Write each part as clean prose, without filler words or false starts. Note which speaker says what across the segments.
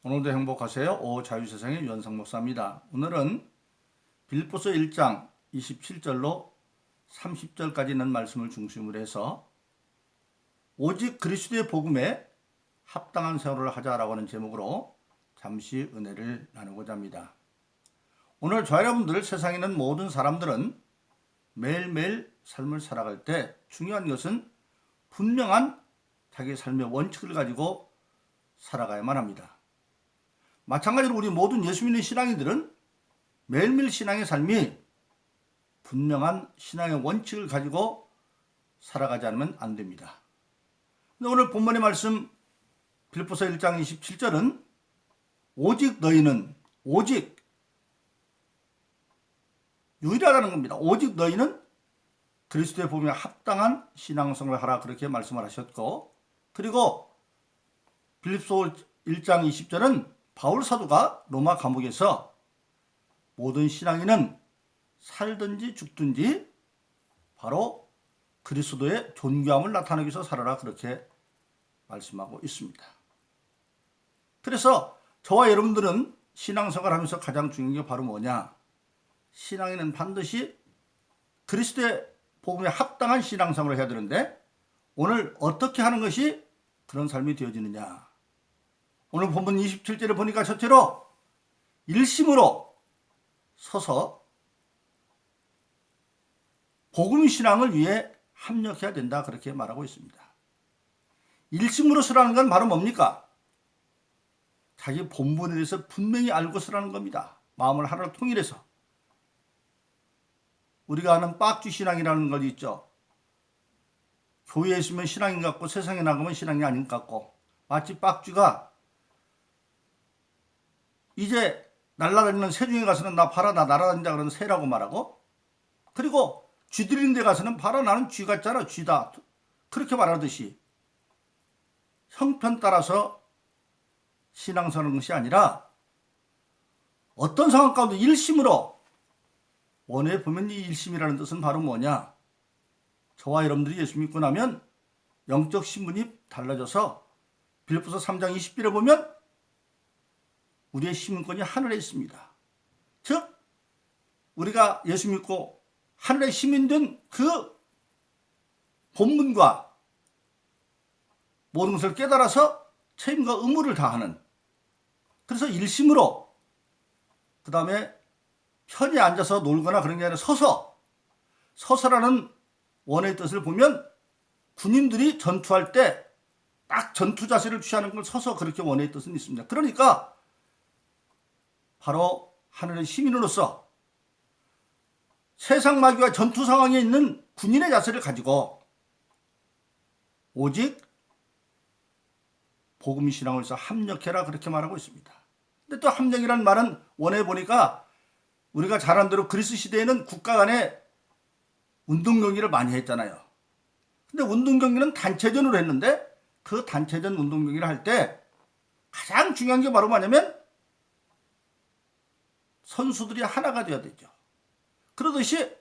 Speaker 1: 오늘도 행복하세요. 자유세상의 유한상 목사입니다. 오늘은 빌립보서 1장 27절로 30절까지 있는 말씀을 중심으로 해서 오직 그리스도의 복음에 합당한 생활을 하자라고 하는 제목으로 잠시 은혜를 나누고자 합니다. 오늘 저와 여러분들, 세상에 있는 모든 사람들은 매일매일 삶을 살아갈 때 중요한 것은 분명한 자기 삶의 원칙을 가지고 살아가야만 합니다. 마찬가지로 우리 모든 예수 믿는 신앙인들은 매일매일 신앙의 삶이 분명한 신앙의 원칙을 가지고 살아가지 않으면 안 됩니다. 근데 오늘 본문의 말씀 빌립보서 1장 27절은 오직 너희는, 오직 유일하다는 겁니다. 오직 너희는 그리스도의 복음에 합당한 신앙생활을 하라, 그렇게 말씀을 하셨고, 그리고 빌립보서 1장 20절은 바울 사도가 로마 감옥에서 모든 신앙인은 살든지 죽든지 바로 그리스도의 존귀함을 나타내기 위해서 살아라, 그렇게 말씀하고 있습니다. 그래서 저와 여러분들은 신앙생활을 하면서 가장 중요한 게 바로 뭐냐? 신앙인은 반드시 그리스도의 복음에 합당한 신앙생활을 해야 되는데, 오늘 어떻게 하는 것이 그런 삶이 되어지느냐? 오늘 본문 27절에 보니까 첫째로 일심으로 서서 복음 신앙을 위해 합력해야 된다, 그렇게 말하고 있습니다. 일심으로 서라는 건 바로 뭡니까? 자기 본분에 대해서 분명히 알고 서라는 겁니다. 마음을 하나로 통일해서. 우리가 아는 빡주 신앙이라는 것 있죠. 교회에 있으면 신앙인 같고 세상에 나가면 신앙이 아닌 것 같고, 마치 빡주가 이제 날아다니는 새 중에 가서는 나 봐라, 나 날아다닌다 그러는 새라고 말하고, 그리고 쥐 들리는 데 가서는 봐라, 나는 쥐 같잖아, 쥐다, 그렇게 말하듯이 형편 따라서 신앙서는 것이 아니라 어떤 상황 가운데 일심으로, 원에 보면 이 일심이라는 뜻은 바로 뭐냐? 저와 여러분들이 예수 믿고 나면 영적 신분이 달라져서 빌립보서 3장 20절에 보면 우리의 시민권이 하늘에 있습니다. 즉 우리가 예수 믿고 하늘의 시민된 그 본분과 모든 것을 깨달아서 책임과 의무를 다하는, 그래서 일심으로, 그 다음에 편히 앉아서 놀거나 그런 게 아니라 서서라는 원의 뜻을 보면 군인들이 전투할 때 딱 전투 자세를 취하는 걸 서서, 그렇게 원의 뜻은 있습니다. 그러니까 바로 하늘의 시민으로서 세상 마귀와 전투 상황에 있는 군인의 자세를 가지고 오직 복음 신앙을 해서 합력해라, 그렇게 말하고 있습니다. 근데 또 합력이라는 말은 원해 보니까 우리가 잘 아는 대로 그리스 시대에는 국가 간에 운동 경기를 많이 했잖아요. 근데 운동 경기는 단체전으로 했는데, 그 단체전 운동 경기를 할 때 가장 중요한 게 바로 뭐냐면 선수들이 하나가 되어야 되죠. 그러듯이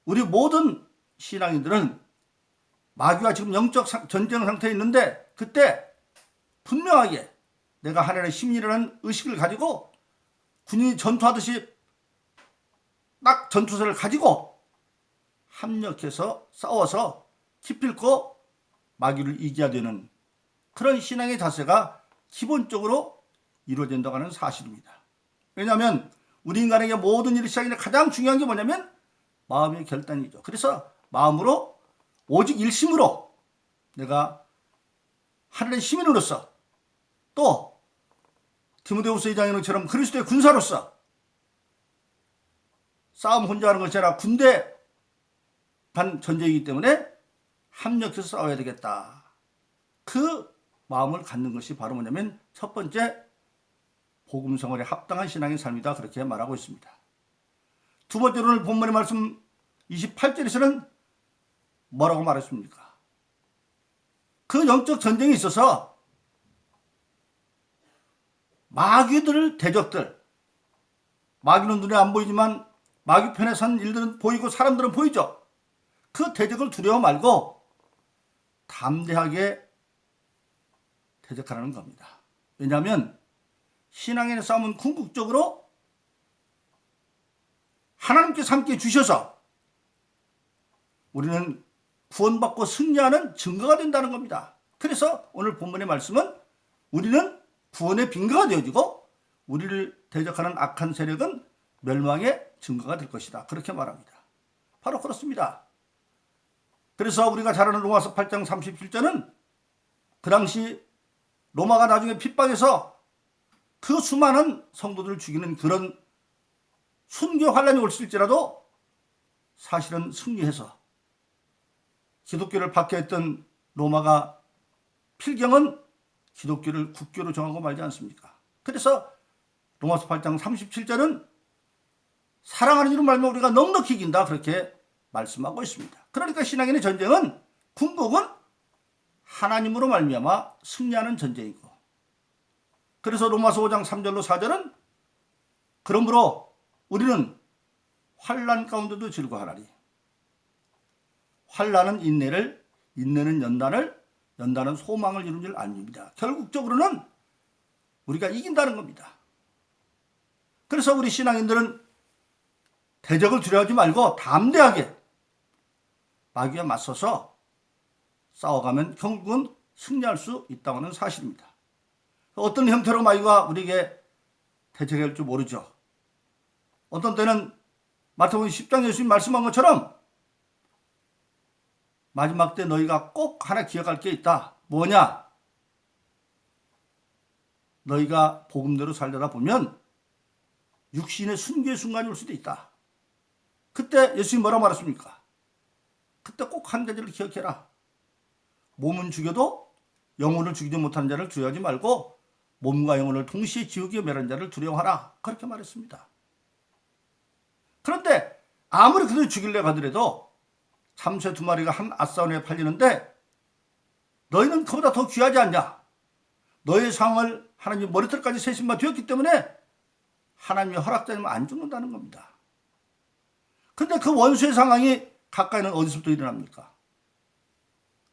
Speaker 1: 우리 모든 신앙인들은 마귀와 지금 영적 전쟁 상태에 있는데, 그때 분명하게 내가 하나님의 시민이라는 의식을 가지고 군인이 전투하듯이 딱 전투세를 가지고 합력해서 싸워서 기필코 마귀를 이겨야 되는 그런 신앙의 자세가 기본적으로 이루어진다고 하는 사실입니다. 왜냐하면 우리 인간에게 모든 일이 시작이 가장 중요한 게 뭐냐면 마음의 결단이죠. 그래서 마음으로, 오직 일심으로 내가 하늘의 시민으로서, 또 디모데후서 2장의 것처럼 그리스도의 군사로서 싸움 혼자 하는 것이 아니라 군대 반 전쟁이기 때문에 합력해서 싸워야 되겠다. 그 마음을 갖는 것이 바로 뭐냐면 첫 번째, 복음 생활에 합당한 신앙의 삶이다, 그렇게 말하고 있습니다. 두 번째로 오늘 본문의 말씀 28절에서는 뭐라고 말했습니까? 그 영적 전쟁에 있어서 마귀들, 대적들, 마귀는 눈에 안 보이지만 마귀 편에 선 일들은 보이고 사람들은 보이죠. 그 대적을 두려워 말고 담대하게 대적하라는 겁니다. 왜냐하면 신앙의 싸움은 궁극적으로 하나님께서 함께 주셔서 우리는 구원받고 승리하는 증거가 된다는 겁니다. 그래서 오늘 본문의 말씀은 우리는 구원의 빈거가 되어지고 우리를 대적하는 악한 세력은 멸망의 증거가 될 것이다. 그렇게 말합니다. 바로 그렇습니다. 그래서 우리가 잘 아는 로마서 8장 37절은 그 당시 로마가 나중에 핍박해서 그 수많은 성도들을 죽이는 그런 순교 환란이 올지라도 사실은 승리해서 기독교를 박해했던 로마가 필경은 기독교를 국교로 정하고 말지 않습니까? 그래서 로마서 8장 37절은 사랑하는 이로 말미암아 우리가 넉넉히 이긴다 그렇게 말씀하고 있습니다. 그러니까 신앙인의 전쟁은 궁극은 하나님으로 말미암아 승리하는 전쟁이고, 그래서 로마서 5장 3절로 4절은 그러므로 우리는 환난 가운데도 즐거워하나니 환난은 인내를, 인내는 연단을, 연단은 소망을 이룬 줄 압니다. 결국적으로는 우리가 이긴다는 겁니다. 그래서 우리 신앙인들은 대적을 두려워하지 말고 담대하게 마귀와 맞서서 싸워가면 결국은 승리할 수 있다고 하는 사실입니다. 어떤 형태로 마귀가 우리에게 대적할 줄 모르죠. 어떤 때는 마태복음 10장 예수님 말씀한 것처럼 마지막 때 너희가 꼭 하나 기억할 게 있다. 뭐냐? 너희가 복음대로 살려다 보면 육신의 순교의 순간이 올 수도 있다. 그때 예수님이 뭐라고 말했습니까? 그때 꼭 한 가지를 기억해라. 몸은 죽여도 영혼을 죽이지 못하는 자를 두려워하지 말고 몸과 영혼을 동시에 지옥에 멸한 자를 두려워하라. 그렇게 말했습니다. 그런데 아무리 그들을 죽이려 하더라도 참새 2마리가 한 앗사원에 팔리는데 너희는 그보다 더 귀하지 않냐? 너의 상을 하나님 머리털까지 세신바 되었기 때문에 하나님이 허락지 않으면 안 죽는다는 겁니다. 근데 그 원수의 상황이 가까이는 어디서부터 일어납니까?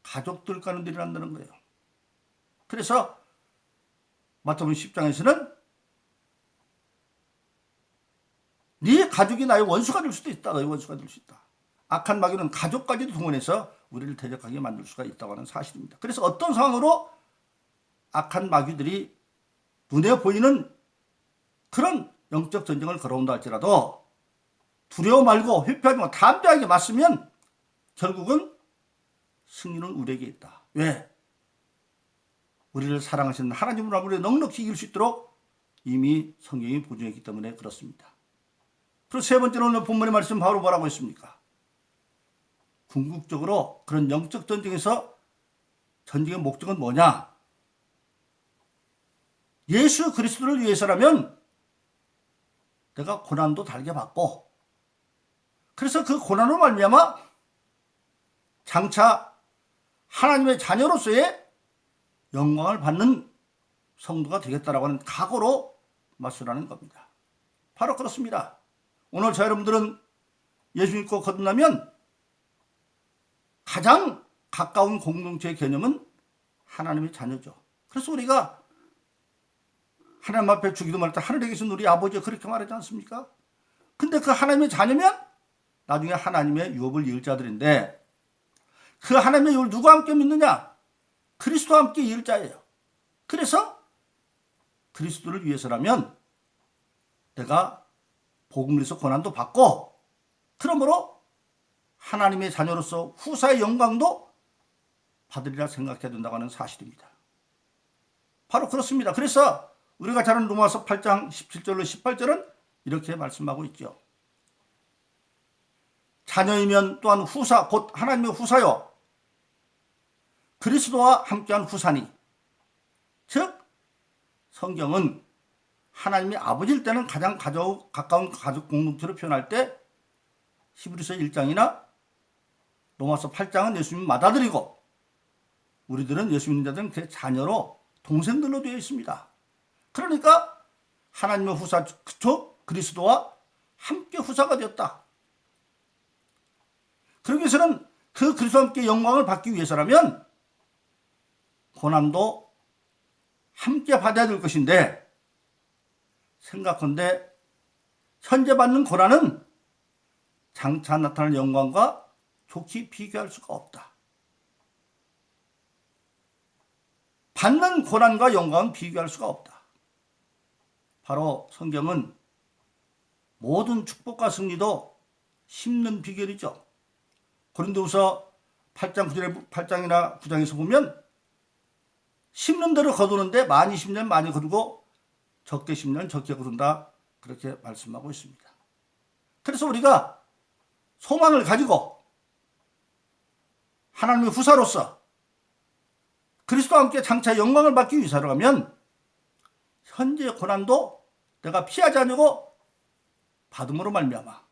Speaker 1: 가족들 가운데 일어난다는 거예요. 그래서 마태복음 10장에서는 네 가족이 나의 원수가 될 수도 있다. 너의 원수가 될 수 있다. 악한 마귀는 가족까지도 동원해서 우리를 대적하게 만들 수가 있다고 하는 사실입니다. 그래서 어떤 상황으로 악한 마귀들이 눈에 보이는 그런 영적 전쟁을 걸어온다 할지라도 두려워 말고 회피하지 말고 담대하게 맞으면 결국은 승리는 우리에게 있다. 왜? 우리를 사랑하시는 하나님으로 우리를 넉넉히 이길 수 있도록 이미 성경이 보증했기 때문에 그렇습니다. 그리고 세 번째는 오늘 본문의 말씀 바로 뭐라고 했습니까? 궁극적으로 그런 영적 전쟁에서 전쟁의 목적은 뭐냐? 예수 그리스도를 위해서라면 내가 고난도 달게 받고, 그래서 그 고난으로 말미암아 장차 하나님의 자녀로서의 영광을 받는 성도가 되겠다라고 하는 각오로 맞서라는 겁니다. 바로 그렇습니다. 오늘 저 여러분들은 예수 믿고 거듭나면 가장 가까운 공동체의 개념은 하나님의 자녀죠. 그래서 우리가 하나님 앞에 주기도 말할 때 하늘에 계신 우리 아버지가 그렇게 말하지 않습니까? 근데 그 하나님의 자녀면 나중에 하나님의 유업을 이을 자들인데, 그 하나님의 유업을 누구와 함께 믿느냐? 그리스도와 함께 이을 자예요. 그래서 그리스도를 위해서라면 내가 복음에서 고난도 받고, 그러므로 하나님의 자녀로서 후사의 영광도 받으리라 생각해야 된다고 하는 사실입니다. 바로 그렇습니다. 그래서 우리가 잘 아는 로마서 8장 17절로 18절은 이렇게 말씀하고 있죠. 자녀이면 또한 후사, 곧 하나님의 후사요 그리스도와 함께한 후사니, 즉 성경은 하나님의 아버지일 때는 가장 가까운 가족 공동체로 표현할 때 히브리서 1장이나 로마서 8장은 예수님 맏아들이고, 우리들은 예수 믿는 자들은 그 자녀로 동생들로 되어 있습니다. 그러니까 하나님의 후사 즉 그리스도와 함께 후사가 되었다. 그러기 위해서는 그 그리스도와 함께 영광을 받기 위해서라면 고난도 함께 받아야 될 것인데, 생각컨대 현재 받는 고난은 장차 나타날 영광과 좋게 비교할 수가 없다. 받는 고난과 영광은 비교할 수가 없다. 바로 성경은 모든 축복과 승리도 심는 비결이죠. 고린도후서 8장이나 9장에서 보면 심는 대로 거두는데 많이 심는 많이 거두고 적게 심는 적게 거둔다, 그렇게 말씀하고 있습니다. 그래서 우리가 소망을 가지고 하나님의 후사로서 그리스도와 함께 장차 영광을 받기 위해 살아가면 현재의 고난도 내가 피하지 않고 받음으로 말미암아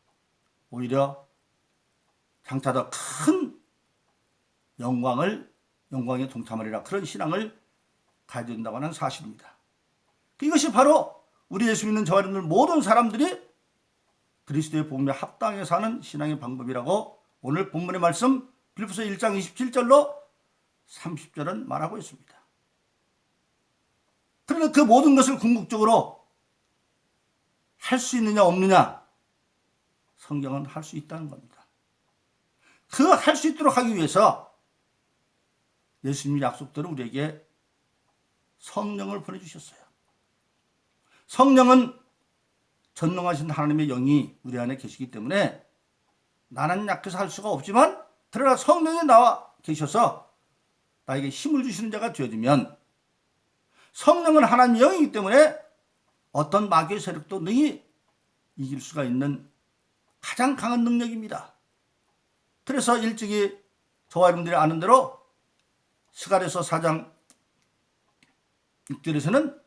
Speaker 1: 오히려 장차 더 큰 영광에 동참하리라, 그런 신앙을 가져야 된다고 하는 사실입니다. 이것이 바로 우리 예수 믿는 저와 여러분들 모든 사람들이 그리스도의 복음에 합당해 사는 신앙의 방법이라고 오늘 본문의 말씀 빌립보서 1장 27절로 30절은 말하고 있습니다. 그러나 그 모든 것을 궁극적으로 할 수 있느냐 없느냐, 성경은 할 수 있다는 겁니다. 그 할 수 있도록 하기 위해서 예수님의 약속대로 우리에게 성령을 보내주셨어요. 성령은 전능하신 하나님의 영이 우리 안에 계시기 때문에 나는 약해서 할 수가 없지만, 그러나 성령이 나와 계셔서 나에게 힘을 주시는 자가 되어지면, 성령은 하나님의 영이기 때문에 어떤 마귀의 세력도 능히 이길 수가 있는 가장 강한 능력입니다. 그래서 일찍이 저와 여러분들이 아는 대로 스가랴서 4장 6절에서는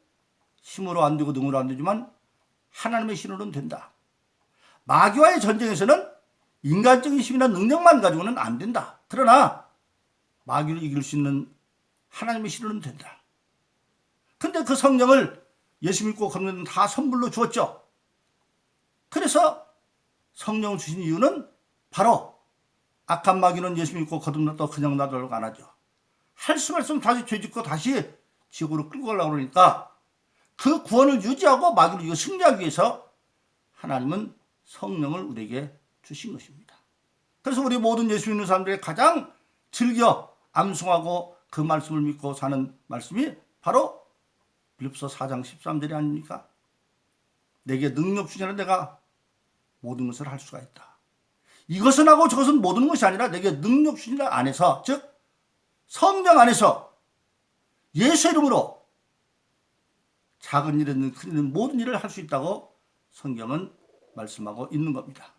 Speaker 1: 힘으로 안 되고 능으로 안 되지만 하나님의 신으로는 된다. 마귀와의 전쟁에서는 인간적인 힘이나 능력만 가지고는 안 된다. 그러나 마귀를 이길 수 있는 하나님의 신으로는 된다. 근데 그 성령을 예수 믿고 거듭는 다 선물로 주었죠. 그래서 성령을 주신 이유는 바로 악한 마귀는 예수 믿고 거듭났다고 그냥 놔두려고 안 하죠. 할 수 말씀 다시 죄짓고 다시 지옥으로 끌고 가려고 그러니까 그 구원을 유지하고 마귀를 이겨 승리하기 위해서 하나님은 성령을 우리에게 주신 것입니다. 그래서 우리 모든 예수 믿는 사람들이 가장 즐겨 암송하고 그 말씀을 믿고 사는 말씀이 바로 빌립보서 4장 13절이 아닙니까? 내게 능력 주시는 내가 모든 것을 할 수가 있다. 이것은 하고 저것은 모든 것이 아니라 내게 능력 주시는 안에서, 즉 성령 안에서 예수 이름으로 작은 일이든 큰 일이든 모든 일을 할 수 있다고 성경은 말씀하고 있는 겁니다.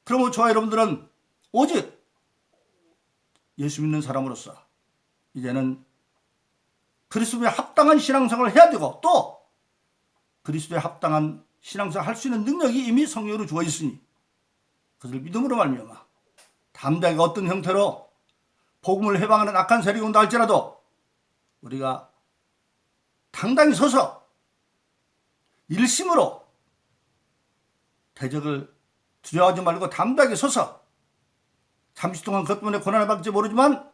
Speaker 1: 그러면 저와 여러분들은 오직 예수 믿는 사람으로서 이제는 그리스도에 합당한 신앙생활을 해야 되고, 또 그리스도에 합당한 신앙생활을 할 수 있는 능력이 이미 성령으로 주어 있으니 그것을 믿음으로 말미암아 담대하게 어떤 형태로 복음을 해방하는 악한 세력이 온다 할지라도 우리가 당당히 서서 일심으로 대적을 두려워하지 말고 담대하게 서서 잠시 동안 그것 때문에 고난을 받을지 모르지만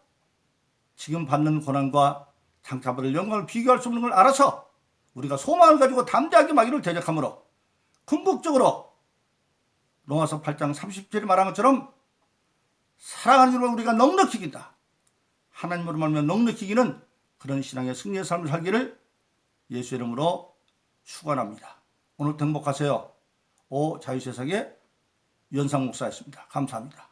Speaker 1: 지금 받는 고난과 장차 받을 영광을 비교할 수 없는 걸 알아서 우리가 소망을 가지고 담대하게 마귀를 대적함으로 궁극적으로 로마서 8장 30절에 말한 것처럼 사랑하는 이로 우리가 넉넉히 이긴다. 하나님으로 말하면 넉넉히 이기는 그런 신앙의 승리의 삶을 살기를 예수 이름으로 축원합니다. 오늘도 행복하세요. 자유세상의 유현상 목사였습니다. 감사합니다.